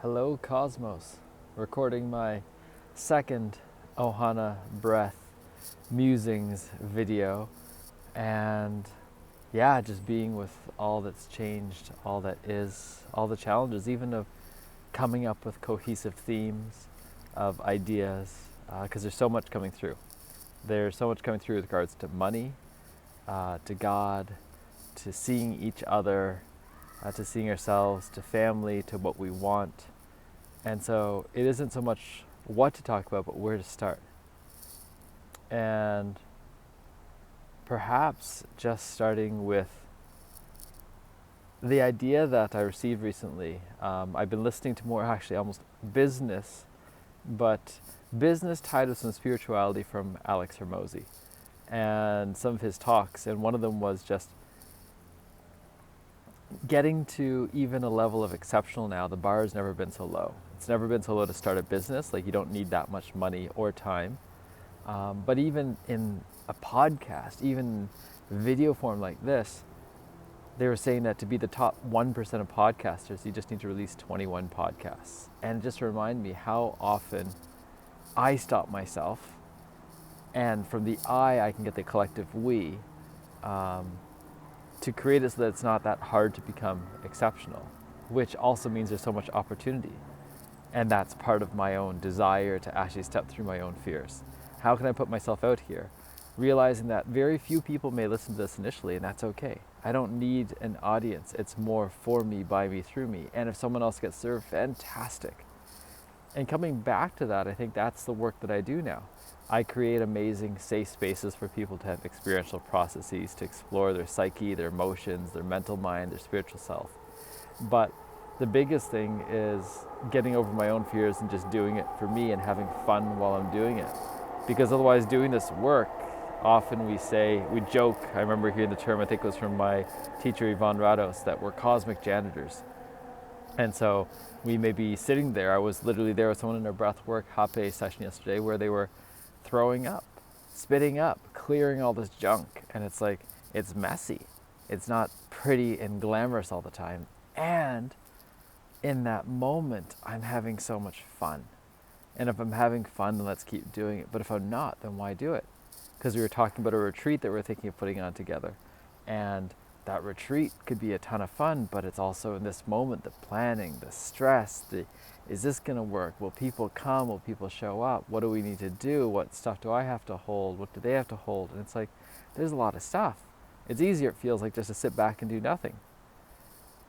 Hello, Cosmos. Recording my second Ohana Breath musings video. And yeah, just being with all that's changed, all that is, all the challenges, even of coming up with cohesive themes, of ideas, because there's so much coming through. There's so much coming through with regards to money, to God, to seeing each other, to seeing ourselves, to family, to what we want. And so it isn't so much what to talk about, but where to start. And perhaps just starting with the idea that I received recently. I've been listening to more, actually almost business, but business tied with some spirituality from Alex Hormozi and some of his talks. And one of them was just getting to even a level of exceptional now. The bar has never been so low. It's never been so low to start a business. Like, you don't need that much money or time. But even in a podcast, even video form like this, they were saying that to be the top 1% of podcasters, you just need to release 21 podcasts. And just remind me how often I stop myself, and from the I can get the collective we, to create it so that it's not that hard to become exceptional, which also means there's so much opportunity. And that's part of my own desire to actually step through my own fears. How can I put myself out here? Realizing that very few people may listen to this initially, and that's okay. I don't need an audience. It's more for me, by me, through me. And if someone else gets served, fantastic. And coming back to that, I think that's the work that I do now. I create amazing safe spaces for people to have experiential processes, to explore their psyche, their emotions, their mental mind, their spiritual self. But the biggest thing is getting over my own fears and just doing it for me and having fun while I'm doing it. Because otherwise, doing this work, often we joke, I remember hearing the term, I think it was from my teacher Yvonne Rados, that we're cosmic janitors. And so we may be sitting there. I was literally there with someone in a breathwork hape session yesterday where they were throwing up, spitting up, clearing all this junk. And it's like, it's messy. It's not pretty and glamorous all the time. And in that moment, I'm having so much fun. And if I'm having fun, then let's keep doing it. But if I'm not, then why do it? Because we were talking about a retreat that we're thinking of putting on together. And that retreat could be a ton of fun, but it's also in this moment, the planning, the stress, is this going to work? Will people come? Will people show up? What do we need to do? What stuff do I have to hold? What do they have to hold? And it's like, there's a lot of stuff. It's easier, it feels like, just to sit back and do nothing.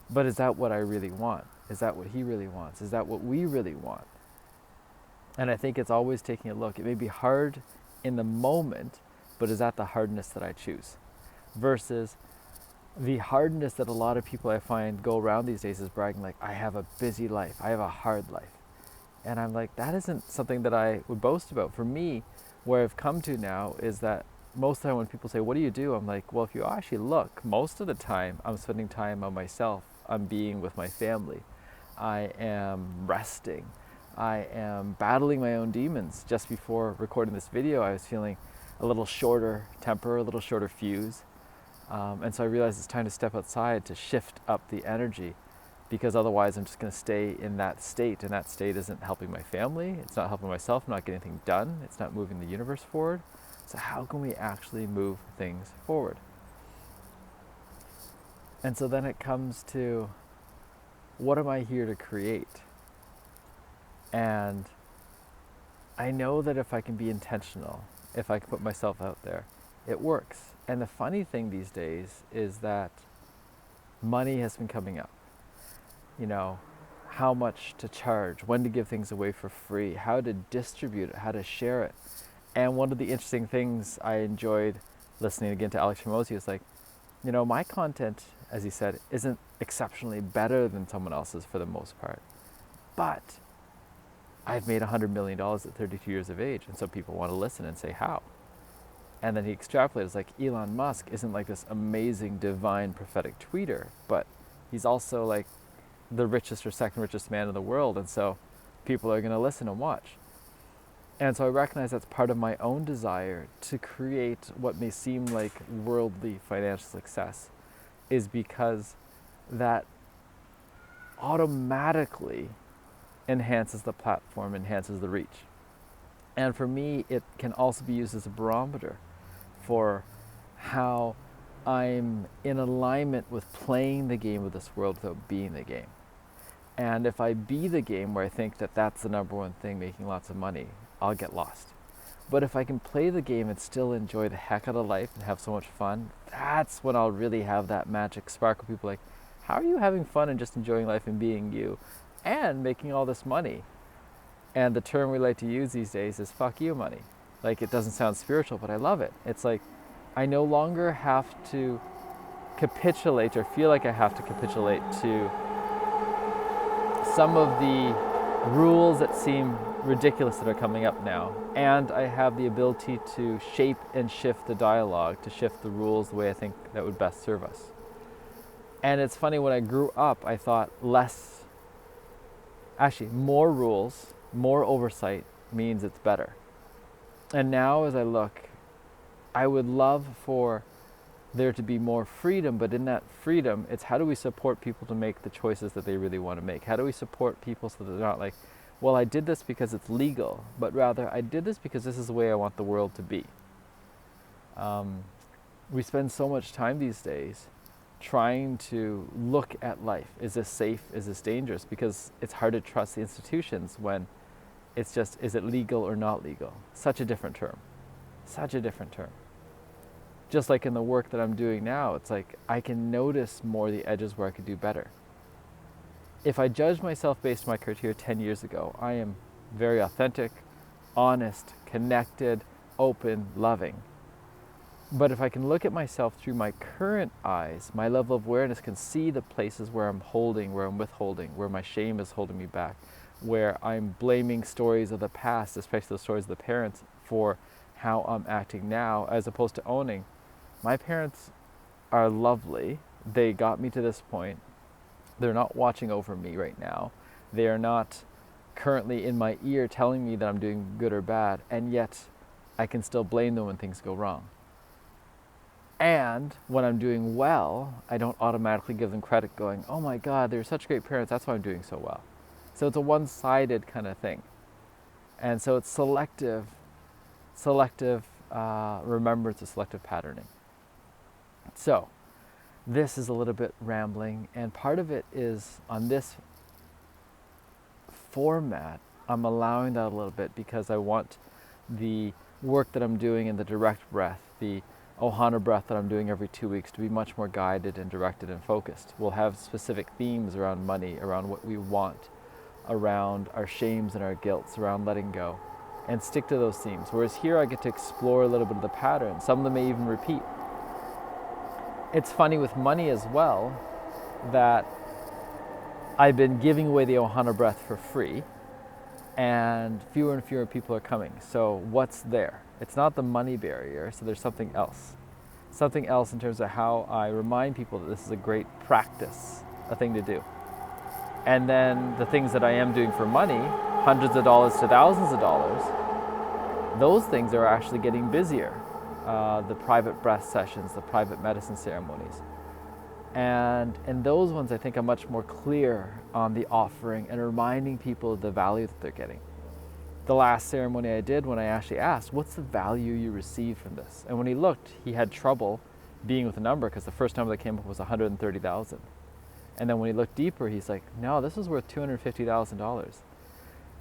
But is that what I really want? Is that what he really wants? Is that what we really want? And I think it's always taking a look. It may be hard in the moment, but is that the hardness that I choose? Versus the hardness that a lot of people I find go around these days is bragging like, I have a busy life, I have a hard life. And I'm like, that isn't something that I would boast about. For me, where I've come to now is that most of the time when people say, what do you do? I'm like, well, if you actually look, most of the time I'm spending time on myself. I'm being with my family. I am resting. I am battling my own demons. Just before recording this video, I was feeling a little shorter temper, a little shorter fuse. And so I realized it's time to step outside to shift up the energy, because otherwise I'm just going to stay in that state, and that state isn't helping my family, it's not helping myself, I'm not getting anything done, it's not moving the universe forward. So how can we actually move things forward? And so then it comes to, what am I here to create? And I know that if I can be intentional, if I can put myself out there, it works. And the funny thing these days is that money has been coming up. You know, how much to charge, when to give things away for free, how to distribute it, how to share it. And one of the interesting things I enjoyed listening again to Alex Hormozi was like, you know, my content, as he said, isn't exceptionally better than someone else's for the most part. But I've made $100 million at 32 years of age, and so people want to listen and say how. And then he extrapolated, it's like, Elon Musk isn't like this amazing, divine, prophetic tweeter, but he's also like the richest or second richest man in the world, and so people are going to listen and watch. And so I recognize that's part of my own desire to create what may seem like worldly financial success, is because that automatically enhances the platform, enhances the reach. And for me, it can also be used as a barometer for how I'm in alignment with playing the game of this world without being the game. And if I be the game where I think that that's the number one thing, making lots of money, I'll get lost. But if I can play the game and still enjoy the heck out of life and have so much fun, that's when I'll really have that magic spark where people are like, how are you having fun and just enjoying life and being you and making all this money? And the term we like to use these days is fuck you money. Like, it doesn't sound spiritual, but I love it. It's like, I no longer have to capitulate or feel like I have to capitulate to some of the rules that seem ridiculous that are coming up now. And I have the ability to shape and shift the dialogue, to shift the rules the way I think that would best serve us. And it's funny, when I grew up, I thought more rules, more oversight means it's better. And now as I look, I would love for there to be more freedom, but in that freedom, it's how do we support people to make the choices that they really want to make? How do we support people so that they're not like, well, I did this because it's legal, but rather I did this because this is the way I want the world to be. We spend so much time these days trying to look at life. Is this safe? Is this dangerous? Because it's hard to trust the institutions when it's just, is it legal or not legal? Such a different term. Such a different term. Just like in the work that I'm doing now, it's like I can notice more the edges where I could do better. If I judged myself based on my criteria 10 years ago, I am very authentic, honest, connected, open, loving. But if I can look at myself through my current eyes, my level of awareness can see the places where I'm holding, where I'm withholding, where my shame is holding me back, where I'm blaming stories of the past, especially the stories of the parents, for how I'm acting now, as opposed to owning. My parents are lovely. They got me to this point. They're not watching over me right now. They are not currently in my ear telling me that I'm doing good or bad, and yet I can still blame them when things go wrong. And when I'm doing well, I don't automatically give them credit going, oh my God, they're such great parents, that's why I'm doing so well. So it's a one-sided kind of thing. And so it's selective remembrance of selective patterning. So this is a little bit rambling, and part of it is on this format, I'm allowing that a little bit because I want the work that I'm doing in the direct breath, the Ohana breath that I'm doing every 2 weeks, to be much more guided and directed and focused. We'll have specific themes around money, around what we want, around our shames and our guilts, around letting go, and stick to those themes. Whereas here I get to explore a little bit of the pattern. Some of them may even repeat. It's funny with money as well that I've been giving away the Ohana breath for free, and fewer people are coming. So what's there? It's not the money barrier, so there's something else. Something else in terms of how I remind people that this is a great practice, a thing to do. And then the things that I am doing for money, hundreds of dollars to thousands of dollars, those things are actually getting busier. The private breath sessions, the private medicine ceremonies. And those ones I think are much more clear on the offering and reminding people of the value that they're getting. The last ceremony I did, when I actually asked, what's the value you receive from this? And when he looked, he had trouble being with a number because the first number that came up was 130,000. And then when he looked deeper, he's like, no, this is worth $250,000.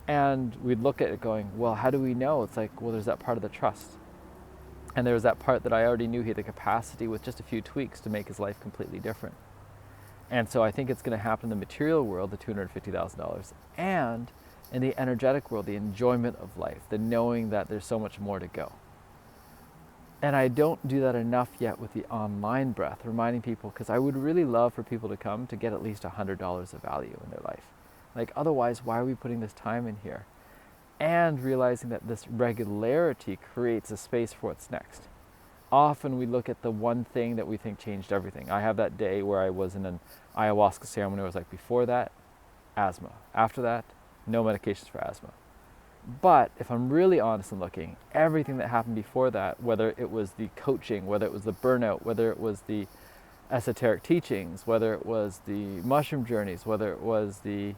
And we'd look at it going, well, how do we know? It's like, well, there's that part of the trust. And there was that part that I already knew he had the capacity with just a few tweaks to make his life completely different. And so I think it's going to happen in the material world, the $250,000, and in the energetic world, the enjoyment of life, the knowing that there's so much more to go. And I don't do that enough yet with the online breath, reminding people, because I would really love for people to come to get at least $100 of value in their life. Like, otherwise, why are we putting this time in here? And realizing that this regularity creates a space for what's next. Often we look at the one thing that we think changed everything. I have that day where I was in an ayahuasca ceremony. I was like, before that, asthma. After that, no medications for asthma. But if I'm really honest and looking, everything that happened before that, whether it was the coaching, whether it was the burnout, whether it was the esoteric teachings, whether it was the mushroom journeys, whether it was the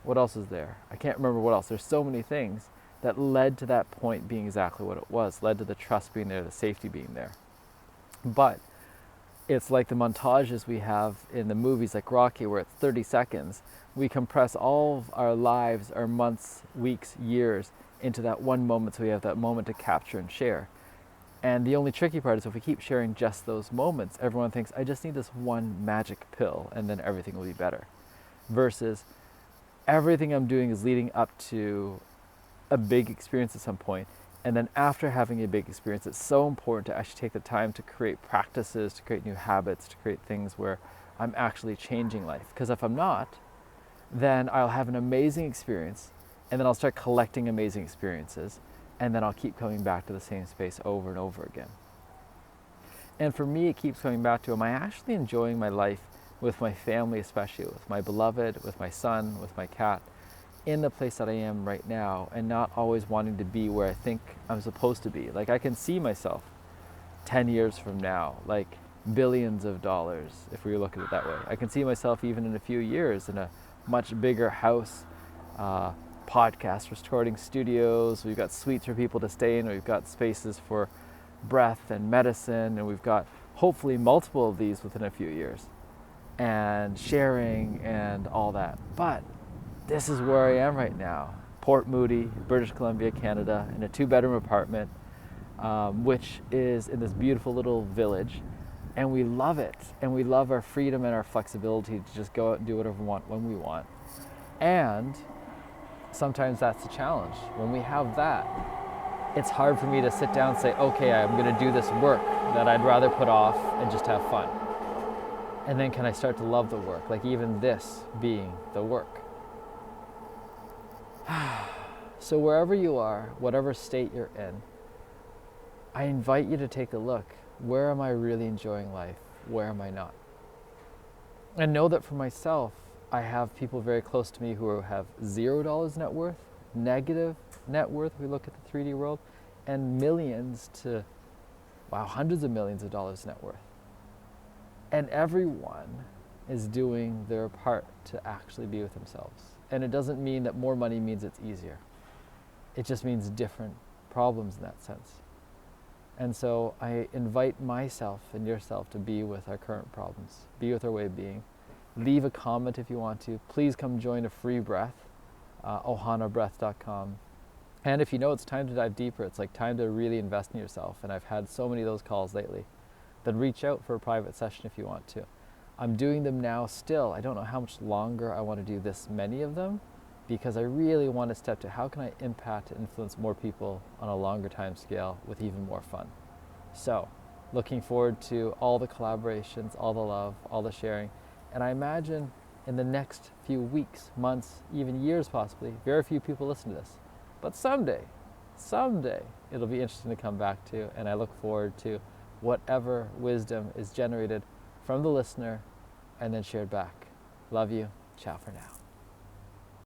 What else is there? I can't remember what else. There's so many things that led to that point being exactly what it was, led to the trust being there, the safety being there. But it's like the montages we have in the movies like Rocky, where it's 30 seconds. We compress all of our lives, our months, weeks, years into that one moment, so we have that moment to capture and share. And the only tricky part is if we keep sharing just those moments, everyone thinks, I just need this one magic pill and then everything will be better. Versus everything I'm doing is leading up to a big experience at some point. And then after having a big experience, it's so important to actually take the time to create practices, to create new habits, to create things where I'm actually changing life. Because if I'm not, then I'll have an amazing experience, and then I'll start collecting amazing experiences, and then I'll keep coming back to the same space over and over again. And for me, it keeps coming back to, am I actually enjoying my life with my family, especially with my beloved, with my son, with my cat, in the place that I am right now, and not always wanting to be where I think I'm supposed to be. Like, I can see myself 10 years from now, like billions of dollars, if we look at it that way. I can see myself even in a few years in a much bigger house, podcast recording studios. We've got suites for people to stay in. We've got spaces for breath and medicine, and we've got hopefully multiple of these within a few years, and sharing and all that. But this is where I am right now, Port Moody, British Columbia, Canada, in a 2-bedroom apartment, which is in this beautiful little village, and we love it, and we love our freedom and our flexibility to just go out and do whatever we want when we want. And sometimes that's the challenge. When we have that, it's hard for me to sit down and say, okay, I'm going to do this work that I'd rather put off and just have fun. And then can I start to love the work, like even this being the work. So wherever you are, whatever state you're in, I invite you to take a look. Where am I really enjoying life? Where am I not? And know that for myself, I have people very close to me who have $0 net worth, negative net worth, we look at the 3D world, and millions to, wow, hundreds of millions of dollars net worth. And everyone is doing their part to actually be with themselves. And it doesn't mean that more money means it's easier. It just means different problems in that sense. And so I invite myself and yourself to be with our current problems, be with our way of being. Leave a comment if you want to. Please come join a free breath, ohanabreath.com. And if you know it's time to dive deeper, it's like time to really invest in yourself, and I've had so many of those calls lately, then reach out for a private session if you want to. I'm doing them now still. I don't know how much longer I want to do this many of them, because I really want to step to how can I impact and influence more people on a longer time scale with even more fun. So, looking forward to all the collaborations, all the love, all the sharing. And I imagine in the next few weeks, months, even years possibly, very few people listen to this. But someday, it'll be interesting to come back to, and I look forward to whatever wisdom is generated from the listener and then shared back. Love you. Ciao for now.